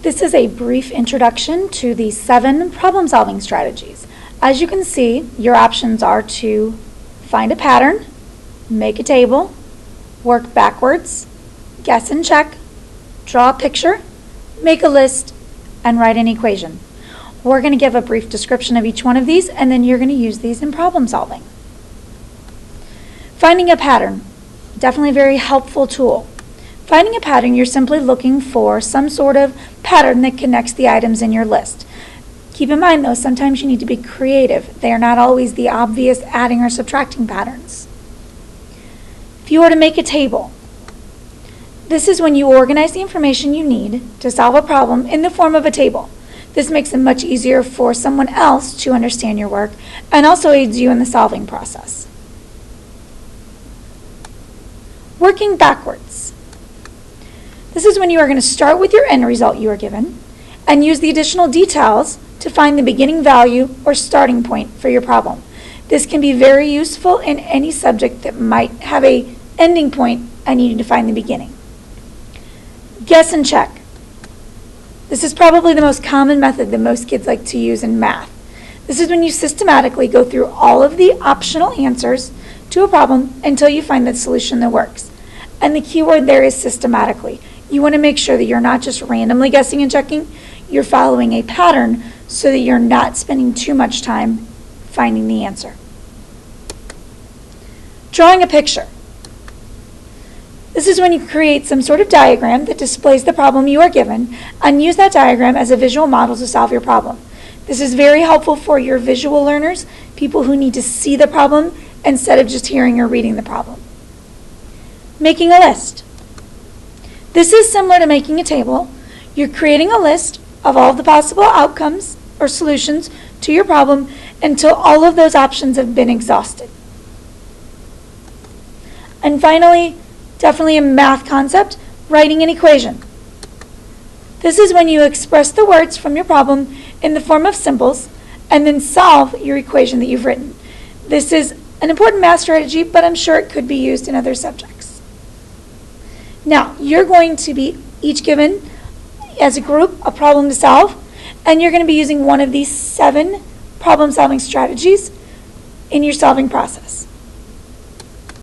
This is a brief introduction to the 7 problem-solving strategies. As you can see, your options are to find a pattern, make a table, work backwards, guess and check, draw a picture, make a list, and write an equation. We're going to give a brief description of each one of these, and then you're going to use these in problem solving. Finding a pattern, definitely a very helpful tool. Finding a pattern, you're simply looking for some sort of pattern that connects the items in your list. Keep in mind though, sometimes you need to be creative. They are not always the obvious adding or subtracting patterns. If you were to make a table, this is when you organize the information you need to solve a problem in the form of a table. This makes it much easier for someone else to understand your work and also aids you in the solving process. Working backwards. This is when you are going to start with your end result you are given and use the additional details to find the beginning value or starting point for your problem. This can be very useful in any subject that might have an ending point and you need to find the beginning. Guess and check. This is probably the most common method that most kids like to use in math. This is when you systematically go through all of the optional answers to a problem until you find the solution that works. And the key word there is systematically. You want to make sure that you're not just randomly guessing and checking, you're following a pattern so that you're not spending too much time finding the answer. Drawing a picture. This is when you create some sort of diagram that displays the problem you are given and use that diagram as a visual model to solve your problem. This is very helpful for your visual learners, people who need to see the problem instead of just hearing or reading the problem. Making a list. This is similar to making a table. You're creating a list of all of the possible outcomes or solutions to your problem until all of those options have been exhausted. And finally, definitely a math concept, writing an equation. This is when you express the words from your problem in the form of symbols and then solve your equation that you've written. This is an important math strategy, but I'm sure it could be used in other subjects. Now, you're going to be each given, as a group, a problem to solve, and you're going to be using one of these 7 problem-solving strategies in your solving process.